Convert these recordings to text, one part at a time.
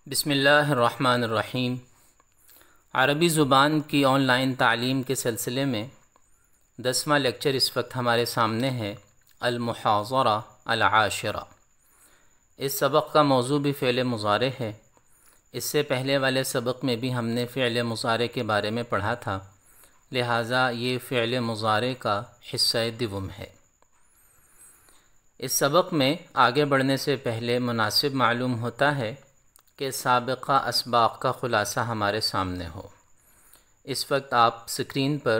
بسم اللہ الرحمن الرحیم۔ عربی زبان کی آن لائن تعلیم کے سلسلے میں 10واں لیکچر اس وقت ہمارے سامنے ہے، المحاضرہ العاشرہ۔ اس سبق کا موضوع بھی فعل مضارع ہے۔ اس سے پہلے والے سبق میں بھی ہم نے فعل مضارع کے بارے میں پڑھا تھا، لہٰذا یہ فعل مضارع کا حصہ دوم ہے۔ اس سبق میں آگے بڑھنے سے پہلے مناسب معلوم ہوتا ہے کہ سابقہ اسباق کا خلاصہ ہمارے سامنے ہو۔ اس وقت آپ سکرین پر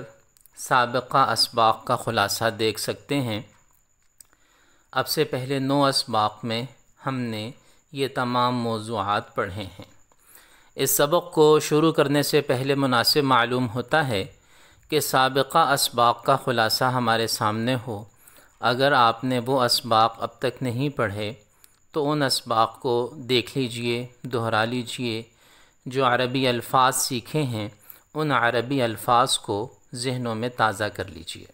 سابقہ اسباق کا خلاصہ دیکھ سکتے ہیں۔ اب سے پہلے 9 اسباق میں ہم نے یہ تمام موضوعات پڑھے ہیں۔ اس سبق کو شروع کرنے سے پہلے مناسب معلوم ہوتا ہے کہ سابقہ اسباق کا خلاصہ ہمارے سامنے ہو۔ اگر آپ نے وہ اسباق اب تک نہیں پڑھے تو ان اسباق کو دیکھ لیجئے، دہرا لیجئے۔ جو عربی الفاظ سیکھے ہیں ان عربی الفاظ کو ذہنوں میں تازہ کر لیجئے۔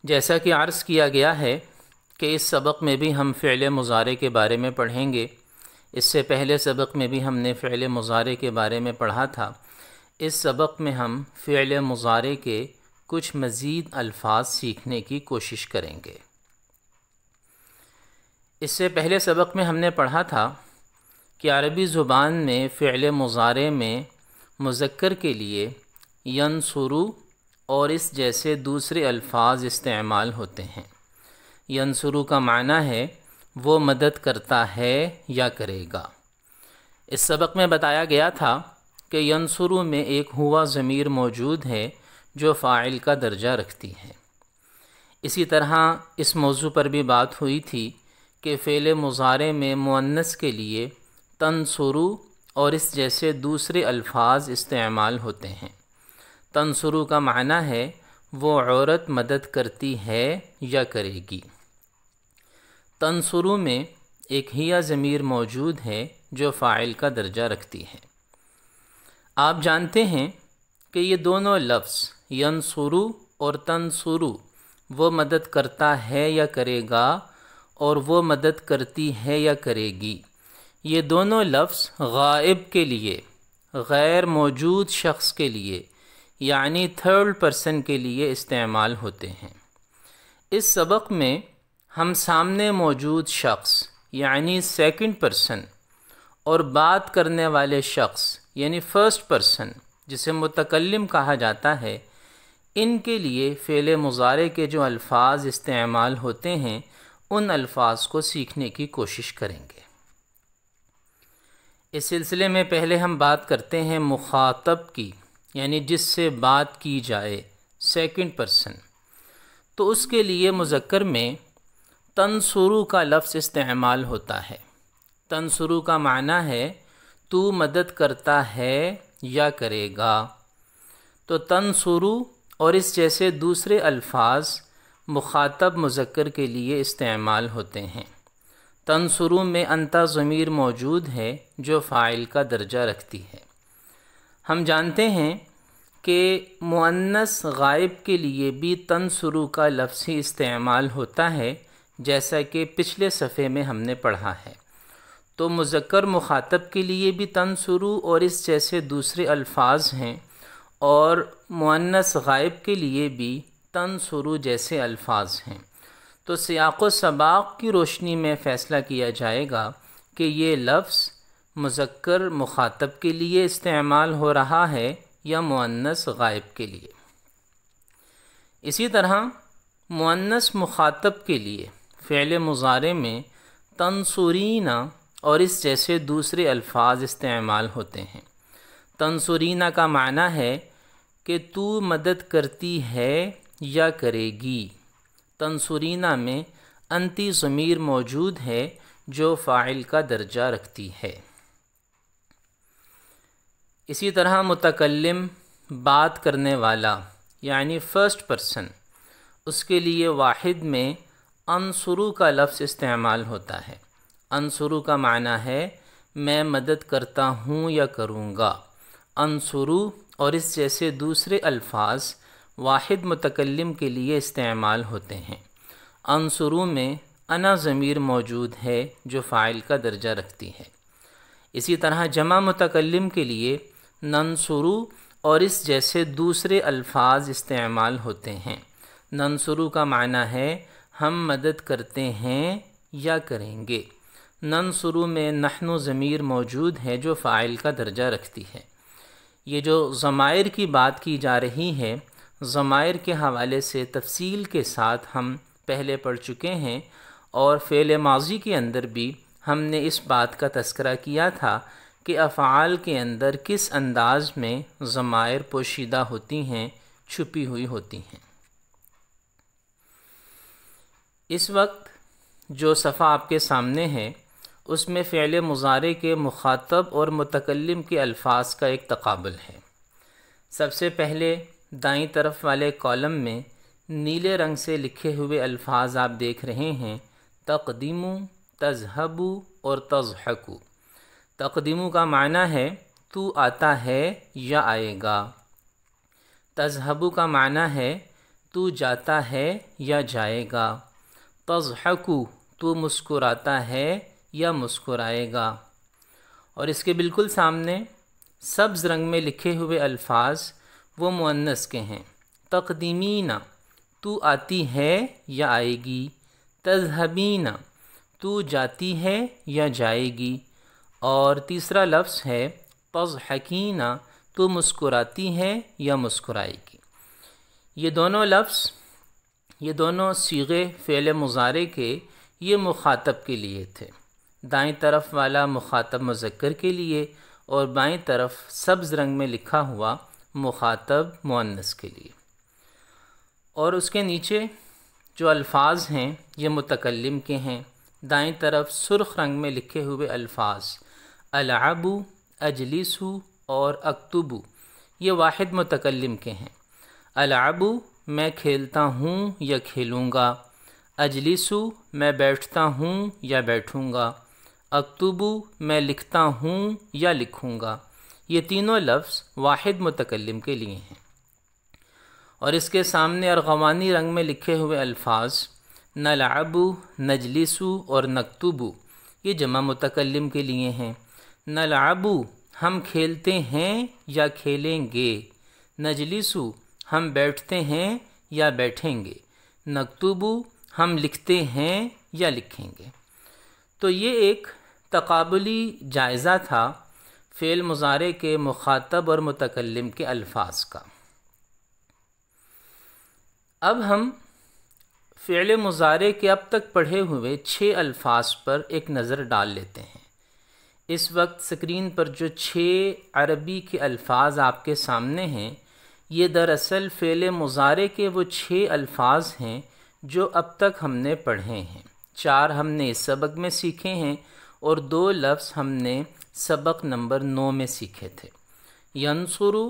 جیسا کہ عرض کیا گیا ہے کہ اس سبق میں بھی ہم فعل مضارع کے بارے میں پڑھیں گے۔ اس سے پہلے سبق میں بھی ہم نے فعل مضارع کے بارے میں پڑھا تھا۔ اس سبق میں ہم فعل مضارع کے کچھ مزید الفاظ سیکھنے کی کوشش کریں گے۔ اس سے پہلے سبق میں ہم نے پڑھا تھا کہ عربی زبان میں فعل مضارع میں مذکر کے لیے ینصرو اور اس جیسے دوسرے الفاظ استعمال ہوتے ہیں۔ ینصرو کا معنی ہے وہ مدد کرتا ہے یا کرے گا۔ اس سبق میں بتایا گیا تھا کہ ینصرو میں ایک ہوا ضمیر موجود ہے جو فاعل کا درجہ رکھتی ہے۔ اسی طرح اس موضوع پر بھی بات ہوئی تھی کہ فعل مضارع میں مؤنث کے لیے تنصرو اور اس جیسے دوسرے الفاظ استعمال ہوتے ہیں۔ تنصرو کا معنی ہے وہ عورت مدد کرتی ہے یا کرے گی۔ تنصرو میں ایک ہیا ضمیر موجود ہے جو فاعل کا درجہ رکھتی ہے۔ آپ جانتے ہیں کہ یہ دونوں لفظ ینصرو اور تنصرو، وہ مدد کرتا ہے یا کرے گا اور وہ مدد کرتی ہے یا کرے گی، یہ دونوں لفظ غائب کے لیے، غیر موجود شخص کے لیے، یعنی تھرڈ پرسن کے لیے استعمال ہوتے ہیں۔ اس سبق میں ہم سامنے موجود شخص یعنی سیکنڈ پرسن اور بات کرنے والے شخص یعنی فرسٹ پرسن جسے متکلم کہا جاتا ہے، ان کے لیے فعل مضارع کے جو الفاظ استعمال ہوتے ہیں ان الفاظ کو سیکھنے کی کوشش کریں گے۔ اس سلسلے میں پہلے ہم بات کرتے ہیں مخاطب کی، یعنی جس سے بات کی جائے، سیکنڈ پرسن۔ تو اس کے لیے مذکر میں تنصرو کا لفظ استعمال ہوتا ہے۔ تنصرو کا معنی ہے تو مدد کرتا ہے یا کرے گا۔ تو تنصرو اور اس جیسے دوسرے الفاظ مخاطب مذکر کے لیے استعمال ہوتے ہیں۔ تنصرو میں انت ضمیر موجود ہے جو فاعل کا درجہ رکھتی ہے۔ ہم جانتے ہیں کہ مؤنث غائب کے لیے بھی تنصرو کا لفظ ہی استعمال ہوتا ہے، جیسا کہ پچھلے صفحے میں ہم نے پڑھا ہے۔ تو مذکر مخاطب کے لیے بھی تنصرو اور اس جیسے دوسرے الفاظ ہیں، اور مؤنث غائب کے لیے بھی تنصرو جیسے الفاظ ہیں۔ تو سیاق و سباق کی روشنی میں فیصلہ کیا جائے گا کہ یہ لفظ مذکر مخاطب کے لیے استعمال ہو رہا ہے یا مؤنث غائب کے لیے۔ اسی طرح مؤنث مخاطب کے لیے فعل مضارع میں تنصرین اور اس جیسے دوسرے الفاظ استعمال ہوتے ہیں۔ تنصرین کا معنی ہے کہ تو مدد کرتی ہے یا کرے گی۔ تنصرین میں انتی ضمیر موجود ہے جو فاعل کا درجہ رکھتی ہے۔ اسی طرح متکلم، بات کرنے والا یعنی فرسٹ پرسن، اس کے لیے واحد میں انصرو کا لفظ استعمال ہوتا ہے۔ انصرو کا معنی ہے میں مدد کرتا ہوں یا کروں گا۔ انصرو اور اس جیسے دوسرے الفاظ واحد متکلم کے لیے استعمال ہوتے ہیں۔ انصرو میں انا ضمیر موجود ہے جو فاعل کا درجہ رکھتی ہے۔ اسی طرح جمع متکلم کے لیے ننصرو اور اس جیسے دوسرے الفاظ استعمال ہوتے ہیں۔ ننصرو کا معنی ہے ہم مدد کرتے ہیں یا کریں گے۔ ننصرو میں نحن ضمیر موجود ہے جو فاعل کا درجہ رکھتی ہے۔ یہ جو ضمائر کی بات کی جا رہی ہے، ضمائر کے حوالے سے تفصیل کے ساتھ ہم پہلے پڑھ چکے ہیں، اور فعل ماضی کے اندر بھی ہم نے اس بات کا تذکرہ کیا تھا کہ افعال کے اندر کس انداز میں ضمائر پوشیدہ ہوتی ہیں، چھپی ہوئی ہوتی ہیں۔ اس وقت جو صفحہ آپ کے سامنے ہے اس میں فعل مضارع کے مخاطب اور متکلم کے الفاظ کا ایک تقابل ہے۔ سب سے پہلے دائیں طرف والے کالم میں نیلے رنگ سے لکھے ہوئے الفاظ آپ دیکھ رہے ہیں، تقدیمو، تذہبو اور تضحکو۔ تقدیمو کا معنی ہے تو آتا ہے یا آئے گا۔ تذہبو کا معنی ہے تو جاتا ہے یا جائے گا۔ تضحکو تو مسکراتا ہے یا مسکرائے گا۔ اور اس کے بالکل سامنے سبز رنگ میں لکھے ہوئے الفاظ وہ مؤنث کے ہیں، تقدیمینا تو آتی ہے یا آئے گی، تذہبینا تو جاتی ہے یا جائے گی، اور تیسرا لفظ ہے تضحکینا تو مسکراتی ہے یا مسکرائے گی۔ یہ دونوں لفظ، یہ دونوں صیغے فعل مضارع کے یہ مخاطب کے لیے تھے۔ دائیں طرف والا مخاطب مذکر کے لیے اور بائیں طرف سبز رنگ میں لکھا ہوا مخاطب مؤنث کے لیے۔ اور اس کے نیچے جو الفاظ ہیں یہ متکلم کے ہیں۔ دائیں طرف سرخ رنگ میں لکھے ہوئے الفاظ العبو، اجلسو اور اکتبو یہ واحد متکلم کے ہیں۔ العبو میں کھیلتا ہوں یا کھیلوں گا، اجلسو میں بیٹھتا ہوں یا بیٹھوں گا، اکتبو میں لکھتا ہوں یا لکھوں گا۔ یہ تینوں لفظ واحد متکلم کے لیے ہیں۔ اور اس کے سامنے ارغوانی رنگ میں لکھے ہوئے الفاظ نلعبو، نجلسو اور نکتبو یہ جمع متکلم کے لیے ہیں۔ نلعبو ہم کھیلتے ہیں یا کھیلیں گے، نجلسو ہم بیٹھتے ہیں یا بیٹھیں گے، نکتبو ہم لکھتے ہیں یا لکھیں گے۔ تو یہ ایک تقابلی جائزہ تھا فعل مضارع کے مخاطب اور متکلم کے الفاظ کا۔ اب ہم فعل مضارع کے اب تک پڑھے ہوئے 6 الفاظ پر ایک نظر ڈال لیتے ہیں۔ اس وقت سکرین پر جو 6 عربی کے الفاظ آپ کے سامنے ہیں یہ دراصل فعل مضارع کے وہ 6 الفاظ ہیں جو اب تک ہم نے پڑھے ہیں۔ 4 ہم نے اس سبق میں سیکھے ہیں اور 2 لفظ ہم نے سبق نمبر 9 میں سیکھے تھے۔ ینصرو،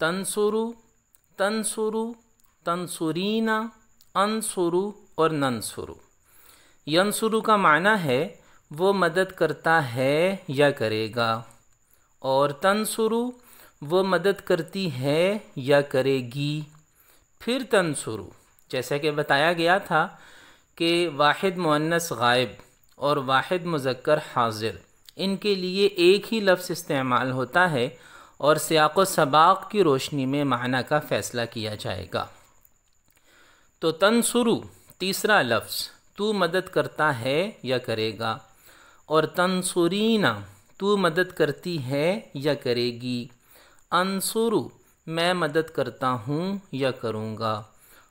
تنصرو، تنصرو، تنصرینا، انصرو اور ننصرو۔ ینصرو کا معنی ہے وہ مدد کرتا ہے یا کرے گا، اور تنصرو وہ مدد کرتی ہے یا کرے گی۔ پھر تنصرو جیسا کہ بتایا گیا تھا کہ واحد مؤنث غائب اور واحد مذکر حاضر ان کے لیے ایک ہی لفظ استعمال ہوتا ہے اور سیاق و سباق کی روشنی میں معنی کا فیصلہ کیا جائے گا۔ تو تنصرو تیسرا لفظ تو مدد کرتا ہے یا کرے گا، اور تنصرینا تو مدد کرتی ہے یا کرے گی، انصرو میں مدد کرتا ہوں یا کروں گا،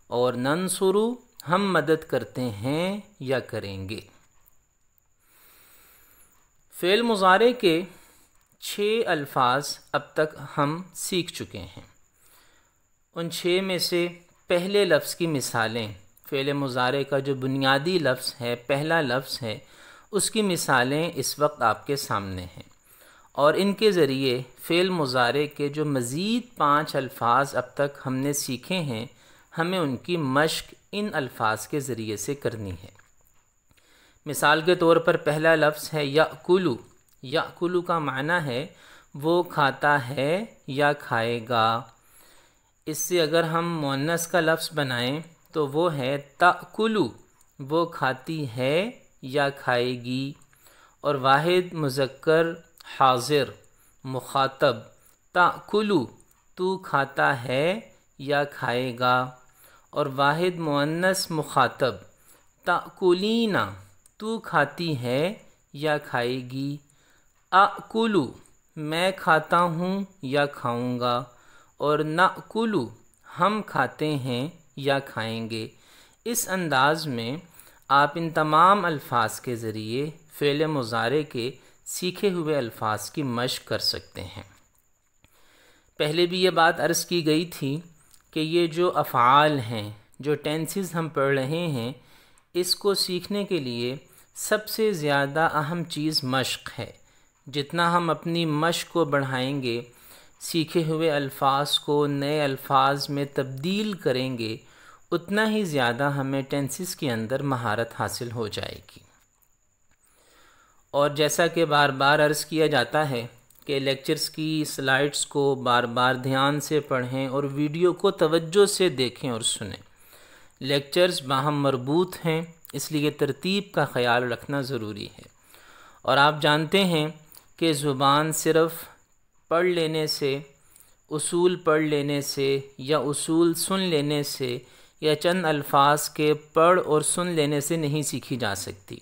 اور ننصرو ہم مدد کرتے ہیں یا کریں گے۔ فعل مضارع کے 6 الفاظ اب تک ہم سیکھ چکے ہیں۔ ان 6 میں سے پہلے لفظ کی مثالیں، فعل مضارع کا جو بنیادی لفظ ہے، پہلا لفظ ہے، اس کی مثالیں اس وقت آپ کے سامنے ہیں، اور ان کے ذریعے فعل مضارع کے جو مزید 5 الفاظ اب تک ہم نے سیکھے ہیں ہمیں ان کی مشق ان الفاظ کے ذریعے سے کرنی ہے۔ مثال کے طور پر پہلا لفظ ہے یأکلو۔ یأکلو کا معنی ہے وہ کھاتا ہے یا کھائے گا۔ اس سے اگر ہم مؤنث کا لفظ بنائیں تو وہ ہے تأکلو، وہ کھاتی ہے یا کھائے گی، اور واحد مذکر حاضر مخاطب، تأکلو تو کھاتا ہے یا کھائے گا، اور واحد مؤنث مخاطب تأکلینا تو کھاتی ہے یا کھائے گی، آکلو میں کھاتا ہوں یا کھاؤں گا، اور نأکلو ہم کھاتے ہیں یا کھائیں گے۔ اس انداز میں آپ ان تمام الفاظ کے ذریعے فعل مضارع کے سیکھے ہوئے الفاظ کی مشق کر سکتے ہیں۔ پہلے بھی یہ بات عرض کی گئی تھی کہ یہ جو افعال ہیں، جو ٹینسز ہم پڑھ رہے ہیں، اس کو سیکھنے کے لیے سب سے زیادہ اہم چیز مشق ہے۔ جتنا ہم اپنی مشق کو بڑھائیں گے، سیکھے ہوئے الفاظ کو نئے الفاظ میں تبدیل کریں گے، اتنا ہی زیادہ ہمیں ٹینسز کے اندر مہارت حاصل ہو جائے گی۔ اور جیسا کہ بار بار عرض کیا جاتا ہے کہ لیکچرز کی سلائڈز کو بار بار دھیان سے پڑھیں اور ویڈیو کو توجہ سے دیکھیں اور سنیں۔ لیکچرز باہم مربوط ہیں، اس لیے ترتیب کا خیال رکھنا ضروری ہے۔ اور آپ جانتے ہیں کہ زبان صرف پڑھ لینے سے، اصول پڑھ لینے سے یا اصول سن لینے سے یا چند الفاظ کے پڑھ اور سن لینے سے نہیں سیکھی جا سکتی۔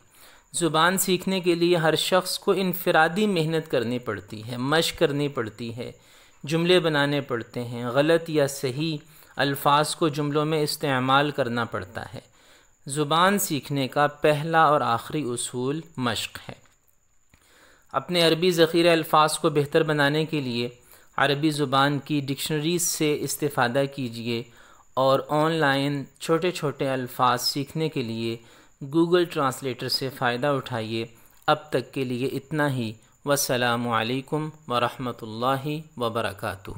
زبان سیکھنے کے لیے ہر شخص کو انفرادی محنت کرنی پڑتی ہے، مشق کرنی پڑتی ہے، جملے بنانے پڑتے ہیں، غلط یا صحیح الفاظ کو جملوں میں استعمال کرنا پڑتا ہے۔ زبان سیکھنے کا پہلا اور آخری اصول مشق ہے۔ اپنے عربی ذخیرہ الفاظ کو بہتر بنانے کے لیے عربی زبان کی ڈکشنریز سے استفادہ کیجیے، اور آن لائن چھوٹے چھوٹے الفاظ سیکھنے کے لیے گوگل ٹرانسلیٹر سے فائدہ اٹھائیے۔ اب تک کے لیے اتنا ہی۔ والسلام علیکم ورحمۃ اللہ وبرکاتہ۔